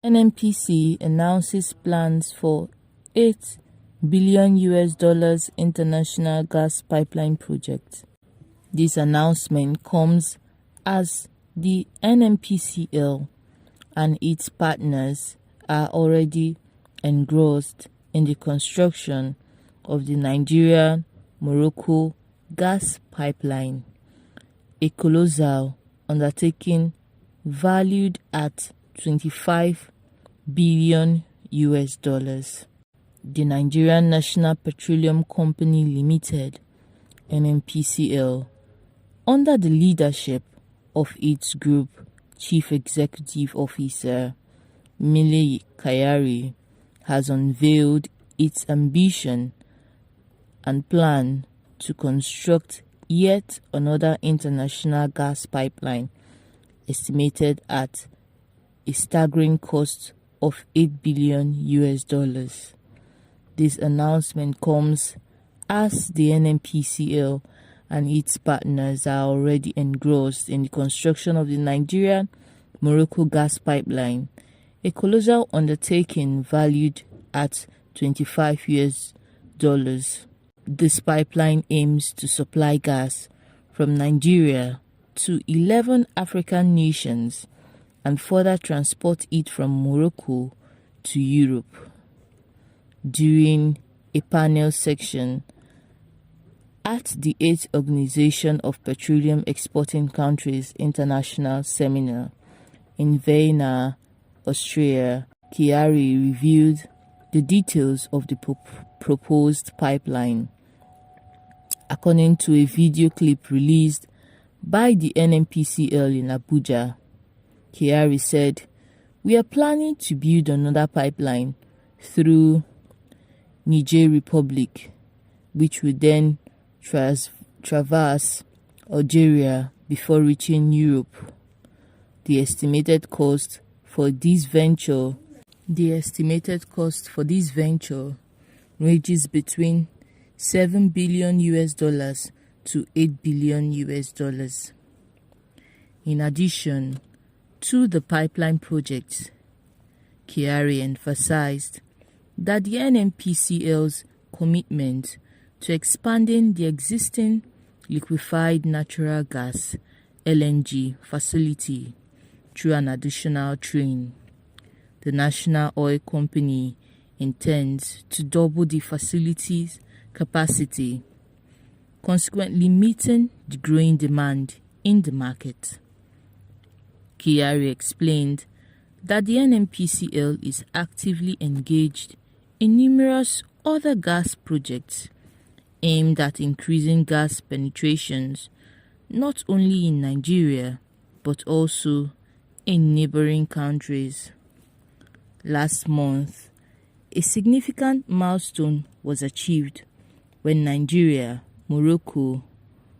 NNPC announces plans for $8 billion international gas pipeline project. This announcement comes as the NNPCL and its partners are already engrossed in the construction of the Nigeria-Morocco gas pipeline, a colossal undertaking valued at $25 billion. The Nigerian National Petroleum Company Limited, NNPCL, under the leadership of its Group Chief Executive Officer, Mele Kyari, has unveiled its ambition and plan to construct yet another international gas pipeline estimated at a staggering cost of $8 billion. This announcement comes as the NNPCL and its partners are already engrossed in the construction of the Nigeria-Morocco gas pipeline, a colossal undertaking valued at $25 billion. This pipeline aims to supply gas from Nigeria to 11 African nations and further transport it from Morocco to Europe. During a panel section at the 8th Organization of Petroleum Exporting Countries International Seminar in Vienna, Austria, Kyari reviewed the details of the proposed pipeline. According to a video clip released by the NNPCL in Abuja, Kyari said, "We are planning to build another pipeline through Niger Republic, which will then traverse Algeria before reaching Europe. The estimated cost for this venture ranges between $7 billion to $8 billion. In addition to the pipeline project, Kyari emphasized that the NNPCL's commitment to expanding the existing liquefied natural gas (LNG) facility through an additional train. The National Oil Company intends to double the facility's capacity, consequently meeting the growing demand in the market. Kyari explained that the NNPCL is actively engaged in numerous other gas projects aimed at increasing gas penetrations not only in Nigeria but also in neighboring countries. Last month, a significant milestone was achieved when Nigeria, Morocco,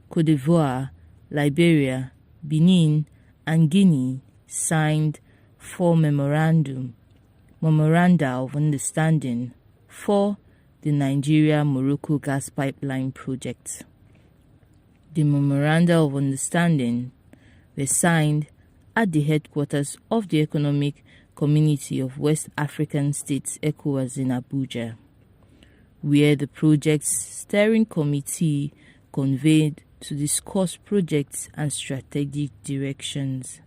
Cote d'Ivoire, Liberia, Benin, and Guinea signed 4 memoranda of understanding for the Nigeria-Morocco gas pipeline project. The memoranda of understanding were signed at the headquarters of the Economic Community of West African States (ECOWAS) in Abuja, where the project's steering committee convened to discuss projects and strategic directions.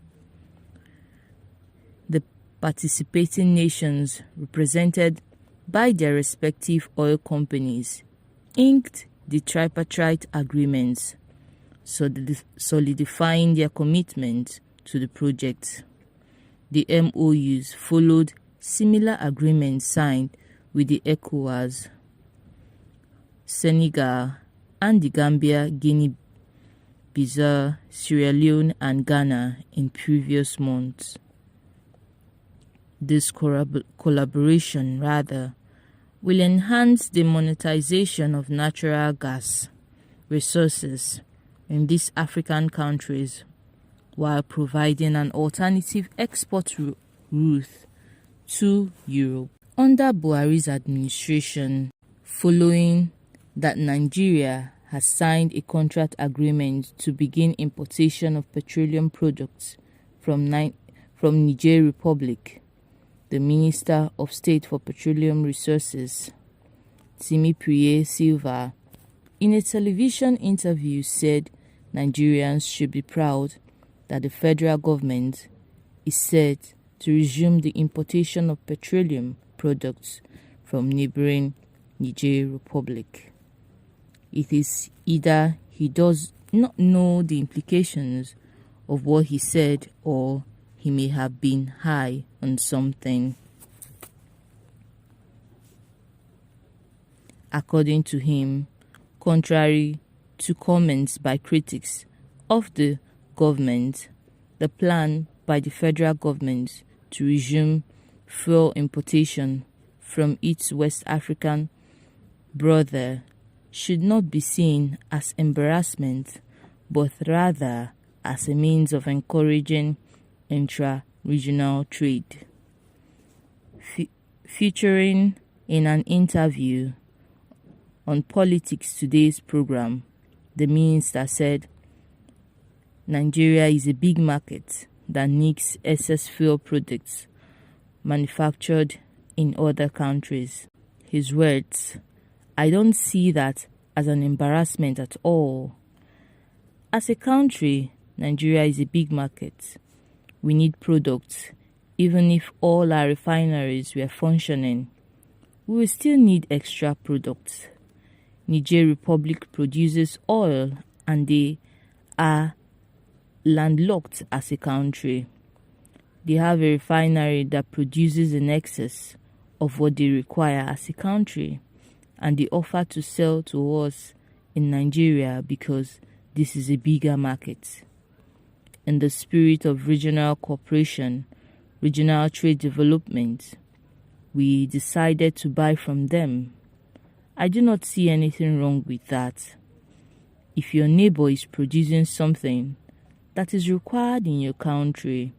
The participating nations, represented by their respective oil companies, inked the tripartite agreements, solidifying their commitment to the project. The MOUs followed similar agreements signed with the ECOWAS, Senegal, and the Gambia, Guinea-Bissau, Sierra Leone, and Ghana in previous months. This collaboration, will enhance the monetization of natural gas resources in these African countries while providing an alternative export route to Europe. Under Buhari's administration, following that Nigeria has signed a contract agreement to begin importation of petroleum products from Niger Republic, the Minister of State for Petroleum Resources, Timipriye Silva, in a television interview said Nigerians should be proud that the federal government is set to resume the importation of petroleum products from neighboring Niger Republic. It is either he does not know the implications of what he said, or he may have been high on something. According to him, contrary to comments by critics of the government, the plan by the federal government to resume fuel importation from its West African brother should not be seen as embarrassment, but rather as a means of encouraging intra-regional trade. Featuring in an interview on Politics Today's program, the minister said, Nigeria is a big market that needs excess fuel products manufactured in other countries. His words, I don't see that as an embarrassment at all. As a country, Nigeria is a big market. We need products. Even if all our refineries were functioning, we will still need extra products. Niger Republic produces oil and they are landlocked as a country. They have a refinery that produces in excess of what they require as a country, and they offer to sell to us in Nigeria because this is a bigger market. In the spirit of regional cooperation, regional trade development, we decided to buy from them. I do not see anything wrong with that. If your neighbor is producing something that is required in your country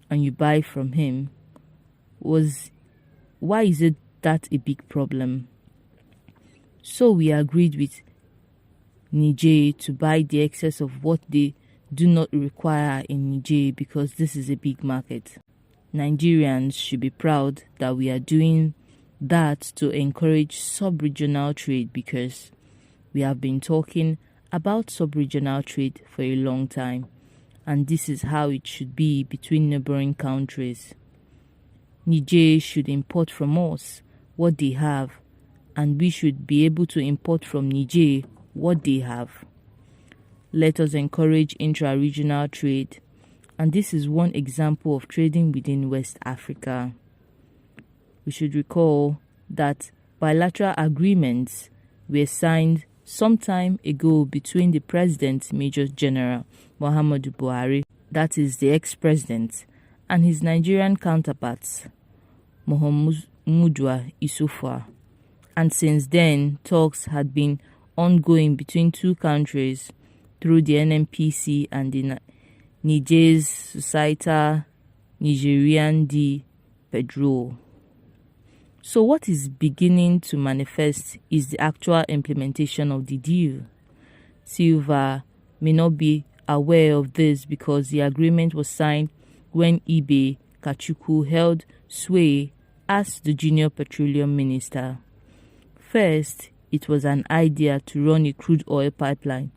and you buy from him, why is it that a big problem? So we agreed with Niger to buy the excess of what they do not require in Niger because this is a big market. Nigerians should be proud that we are doing that to encourage sub-regional trade, because we have been talking about sub-regional trade for a long time, and this is how it should be between neighboring countries. Niger should import from us what they have, and we should be able to import from Niger what they have. Let us encourage intra-regional trade, and this is one example of trading within West Africa. We should recall that bilateral agreements were signed some time ago between the President Major General Muhammadu Buhari, that is the ex-president, and his Nigerian counterparts, Muhammadu Isufa. And since then, talks had been ongoing between two countries through the NNPC and the Niger's Société Nigérienne de Pétrole. So what is beginning to manifest is the actual implementation of the deal. Silva may not be aware of this because the agreement was signed when Ibe Kachukwu held sway as the junior petroleum minister. First, it was an idea to run a crude oil pipeline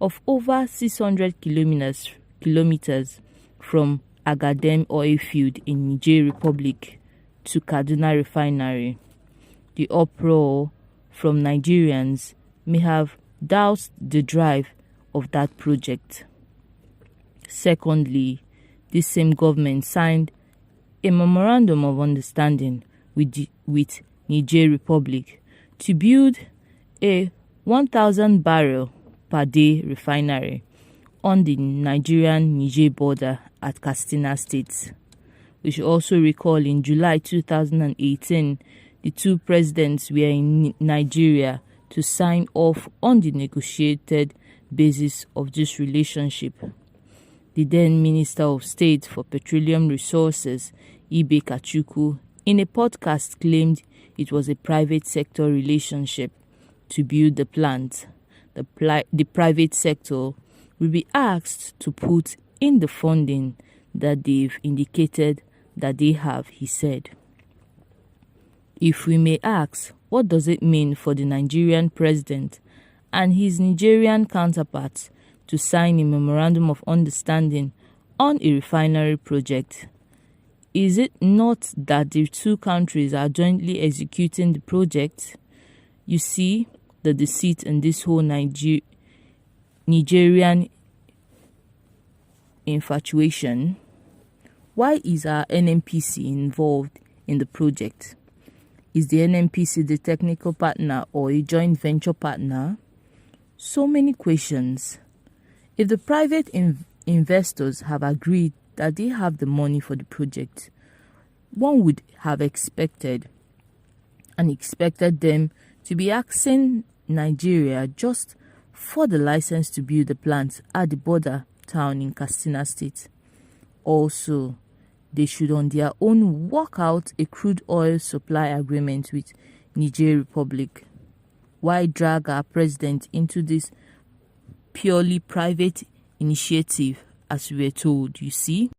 of over 600 kilometers from Agadem oil field in Niger Republic to Kaduna refinery. The uproar from Nigerians may have doused the drive of that project. Secondly, this same government signed a memorandum of understanding with Niger Republic to build a 1,000 barrel per day refinery on the Nigerian-Niger border at Katsina State. We should also recall in July 2018, the two presidents were in Nigeria to sign off on the negotiated basis of this relationship. The then Minister of State for Petroleum Resources, Ibe Kachukwu, in a podcast claimed it was a private sector relationship to build the plant. The private sector will be asked to put in the funding that they've indicated that they have, he said. If we may ask, what does it mean for the Nigerian president and his Nigerian counterparts to sign a memorandum of understanding on a refinery project? Is it not that the two countries are jointly executing the project? You see the deceit in this whole Nigerian infatuation. Why is our NNPC involved in the project? Is the NNPC the technical partner or a joint venture partner? So many questions. If the private investors have agreed that they have the money for the project, one would have expected them to be asking Nigeria just for the license to build the plant at the border town in Katsina State. Also, they should on their own work out a crude oil supply agreement with Niger Republic. Why drag our president into this purely private initiative as we were told, you see?